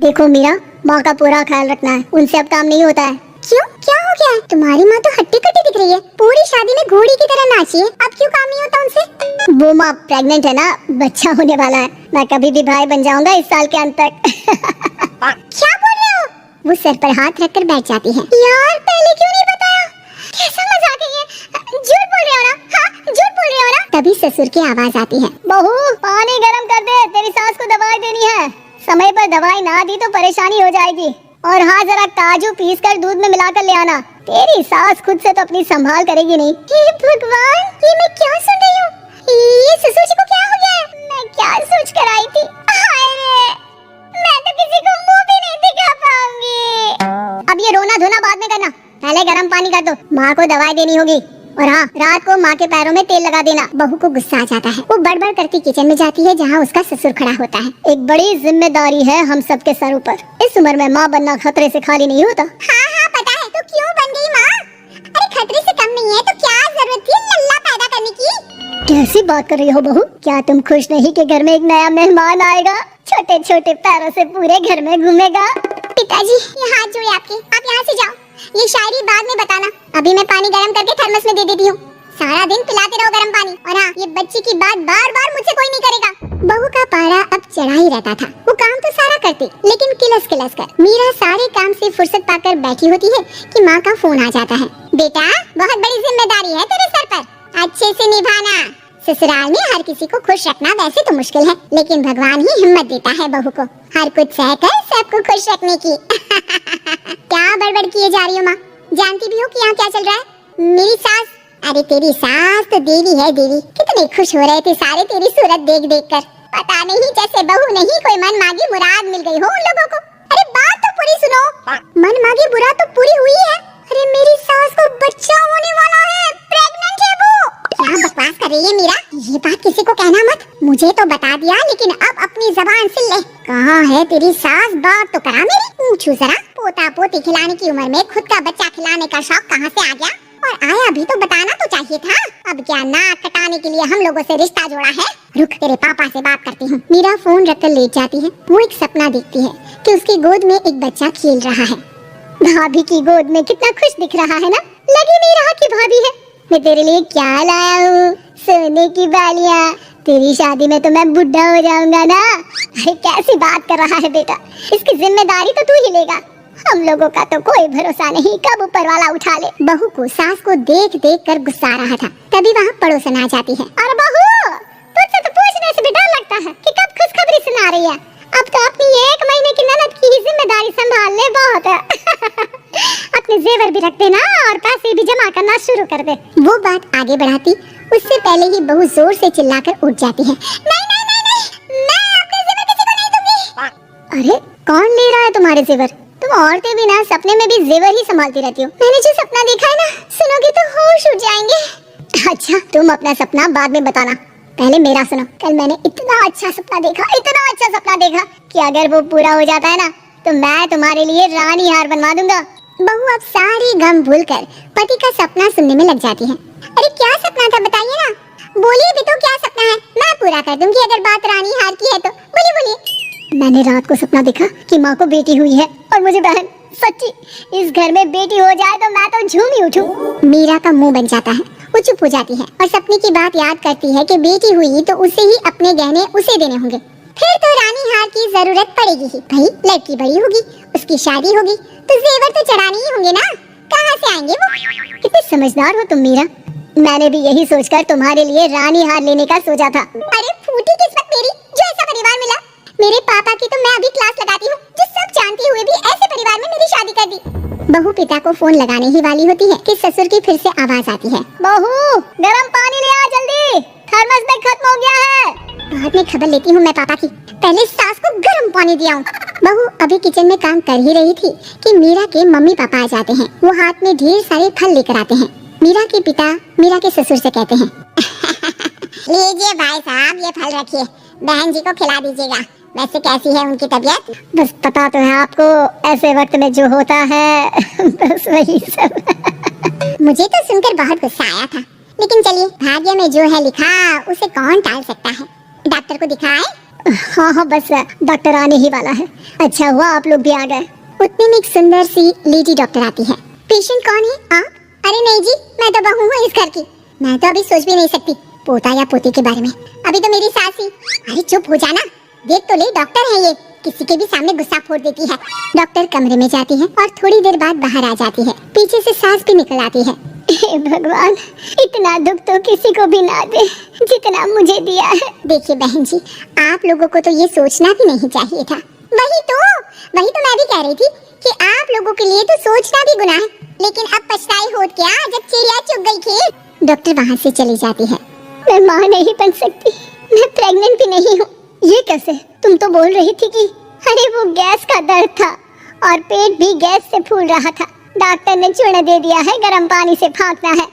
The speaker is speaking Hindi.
देखो मीरा, माँ का पूरा ख्याल रखना है, उनसे अब काम नहीं होता है। क्यों, क्या हो गया है? तुम्हारी माँ तो हट्टी कट्टी दिख रही है, पूरी शादी में घोड़ी की तरह नाची है, अब क्यों काम नहीं होता उनसे? वो माँ प्रेग्नेंट है ना, बच्चा होने वाला है, मैं कभी भी भाई बन जाऊंगा इस साल के अंत तक। क्या बोल रहे हो? वो सर पर हाथ रखकर बैठ जाती है। यार पहले क्यों नहीं बताया? कैसा मजाक है ये? झूठ बोल रहे हो ना? हाँ, झूठ बोल रहे हो ना? तभी ससुर की आवाज आती है। बहू, पानी गरम कर दे, तेरी सास को दवाई देनी है। समय पर दवाई ना दी तो परेशानी हो जाएगी। और हाँ, जरा काजू पीस कर दूध में मिलाकर ले आना, तेरी सास खुद से तो अपनी संभाल करेगी नहीं। हे भगवान, ये मैं क्या सुन रही हूँ? ये ससुर जी को क्या हो गया है? मैं क्या सोच कर आई थी? हाय रे, मैं तो किसी को मुंह भी नहीं दिखा पाऊंगी। अब ये रोना धोना बाद में करना, पहले गर्म पानी कर दो, माँ को दवाई देनी होगी। और हाँ, रात को माँ के पैरों में तेल लगा देना। बहू को गुस्सा आ जाता है, वो बड़बड़ करती किचन में जाती है जहाँ उसका ससुर खड़ा होता है। एक बड़ी जिम्मेदारी है हम सबके सर ऊपर, इस उम्र में माँ बनना खतरे से खाली नहीं होता। हाँ हाँ पता है, तो क्यों बन गई माँ? अरे खतरे से कम नहीं है तो क्या जरूरत थी लल्ला पैदा करने की? कैसी बात कर रही हो बहू? क्या तुम खुश नहीं कि घर में एक नया मेहमान आएगा, छोटे छोटे पैरों से पूरे घर में घूमेगा? पिताजी, ये हाथ जोड़े आपके, आप यहाँ से जाओ, ये शायरी बाद में बताना, अभी मैं पानी गरम करके थर्मस में दे देती हूँ। सारा दिन पिलाते रहो गरम पानी, और हाँ, ये बच्ची की बात बार बार मुझसे कोई नहीं करेगा। बहू का पारा अब चढ़ा ही रहता था, वो काम तो सारा करती, लेकिन किलस किलस कर। मीरा सारे काम से फुर्सत पाकर बैठी होती है कि माँ का फोन आ जाता है। बेटा, बहुत बड़ी जिम्मेदारी है तेरे सर पर, अच्छे से निभाना। ससुराल में हर किसी को खुश रखना वैसे तो मुश्किल है, लेकिन भगवान ही हिम्मत देता है बहू को हर कुछ सहकर सबको खुश रखने की। क्या बड़बड़ किए जा रही हो माँ? जानती भी हो कि यहाँ क्या चल रहा है? मेरी सास, अरे तेरी सास तो देवी है देवी, कितने खुश हो रहे थे सारे तेरी सूरत देख देख कर। पता नहीं जैसे बहू नहीं कोई मन मांगी मुराद मिल गई हो उन लोगों को। अरे बात तो पूरी सुनो, मन मांगी मुराद तो पूरी हुई है। अरे मेरी सास को बच्चा होने वाला है, प्रेग्नेंट है वो। क्या बकवास कर रही है मीरा? ये बात किसी को कहना मत। मुझे तो बता दिया, लेकिन अब अपनी जबान से ले। कहाँ है तेरी सास? बात तो करा मेरी। पूछू जरा, पोता पोती खिलाने की उम्र में खुद का बच्चा खिलाने का शौक कहाँ से आ गया? और आया भी तो बताना तो चाहिए था। अब क्या नाक कटाने के लिए हम लोगों से रिश्ता जोड़ा है? रुक, तेरे पापा से बात करती हूँ। मीरा फोन रखकर लेट जाती है। वो एक सपना देखती है कि उसकी गोद में एक बच्चा खेल रहा है। भाभी की गोद में कितना खुश दिख रहा है ना? लगी नहीं रहा कि भाभी है। मैं तेरे लिए क्या लाया हूँ, सोने की बालियाँ। तेरी शादी में तो मैं बुढ़ा हो जाऊंगा ना। अरे कैसी बात कर रहा है बेटा, इसकी जिम्मेदारी तो तू ही लेगा। हम लोगों का तो कोई भरोसा नहीं, कब ऊपर वाला उठा ले। बहू को सास को देख देख कर गुस्सा आ रहा था, तभी वहाँ पड़ोसन आ जाती है। अरे बहू, तुझसे तो पूछने से भी डर लगता है कि कब खुशखबरी सुना रही है। अब तो अपनी 1 महीने की ननद की ही जिम्मेदारी संभाल ले, बहुत है। अपने जेवर भी रख देना और पैसे भी जमा करना शुरू कर दे। वो बात आगे बढ़ाती उससे पहले ही बहू जोर से चिल्लाकर उठ जाती है। नहीं नहीं नहीं नहीं, मैं अपने जेवर किसी को नहीं दूंगी। अरे कौन ले रहा है तुम्हारे जेवर? तुम औरतें भी ना सपने में भी जेवर ही संभालती रहती हो। मैंने जो सपना देखा है ना, सुनोगे तो होश उड़ जाएंगे। अच्छा, तुम अपना सपना बाद में बताना, पहले मेरा सुनो। कल मैंने इतना अच्छा सपना देखा, इतना अच्छा सपना देखा कि अगर वो पूरा हो जाता है ना, तो मैं तुम्हारे लिए रानी हार बनवा दूंगा। बहू अब सारी गम भूलकर पति का सपना सुनने में लग जाती है। अरे क्या सपना था बताइए ना, बोलिए भी तो, क्या सपना है? मैं पूरा कर दूंगी अगर बात रानी हार की है तो। बोलिए बोलिए। मैंने रात को सपना देखा कि माँ को बेटी हुई है और मुझे बहन। सच्ची, इस घर में बेटी हो जाए तो मैं तो झूम ही उठूं। मीरा का मुंह बन जाता है, वो चुप हो जाती है और सपने की बात याद करती है कि बेटी हुई तो उसे ही अपने गहने उसे देने होंगे। फिर तो रानी हार की जरूरत पड़ेगी ही। भाई लड़की बड़ी होगी, उसकी शादी होगी तो जेवर तो चढ़ाने ही होंगे ना, कहाँ से आएंगे वो? कितने समझदार हो तुम मीरा। मैंने भी यही सोचकर तुम्हारे लिए रानी हार लेने का सोचा था। अरे फूटी किस्मत मेरी, जो ऐसा परिवार मिला। मेरे पापा की तो मैं अभी क्लास लगाती हूँ, जो सब जानते हुए भी ऐसे परिवार में मेरी शादी कर दी। बहू पिता को फोन लगाने ही वाली होती है कि ससुर की फिर से आवाज आती है। बहू, गरम पानी ले आ जल्दी, थर्मस में खत्म हो गया है। बाद में खबर लेती हूँ मैं पापा की, पहले सास को गर्म पानी दिया हूँ। बहू अभी किचन में काम कर ही रही थी कि मीरा के मम्मी पापा आ जाते हैं। वो हाथ में ढेर सारे फल लेकर आते हैं। मीरा के पिता मीरा के ससुर से कहते हैं, लीजिए भाई साहब, ये फल रखिए, बहन जी को खिला दीजिएगा। वैसे कैसी है उनकी तबीयत? बस पता तो है आपको, ऐसे वक्त में जो होता है बस वही सब। मुझे तो सुनकर बहुत गुस्सा आया था, लेकिन चलिए, भाग्य में जो है लिखा उसे कौन टाल सकता है। डॉक्टर को दिखाए? हाँ हाँ बस डॉक्टर आने ही वाला है। अच्छा हुआ आप लोग भी आ गए। उतने में एक सुंदर सी लेडी डॉक्टर आती है। पेशेंट कौन है आप? अरे नहीं जी, मैं तो बहू हूँ इस घर की। मैं तो अभी सोच भी नहीं सकती पोता या पोती के बारे में। अभी तो मेरी सास ही। अरे चुप हो जाना, देख तो ले डॉक्टर है ये, किसी के भी सामने गुस्सा फोड़ देती है। डॉक्टर कमरे में जाती है और थोड़ी देर बाद बाहर आ जाती है। पीछे से सास भी निकल आती है। हे भगवान, इतना दुख तो किसी को भी ना दे जितना मुझे दिया है। देखिए बहन जी, आप लोगों को तो ये सोचना भी नहीं चाहिए था। वही तो मैं भी कह रही थी कि आप लोगों के लिए तो सोचना भी गुनाह है, लेकिन अब पछताई होत क्या जब चिड़िया चुग गई खेत। डॉक्टर वहाँ से चली जाती है। मैं माँ नहीं बन सकती, मैं प्रेग्नेंट भी नहीं हूँ। ये कैसे? तुम तो बोल रही थी कि अरे वो गैस का दर्द था और पेट भी गैस से फूल रहा था। डॉक्टर ने चूर्ण दे दिया है, गर्म पानी से फाँकना है।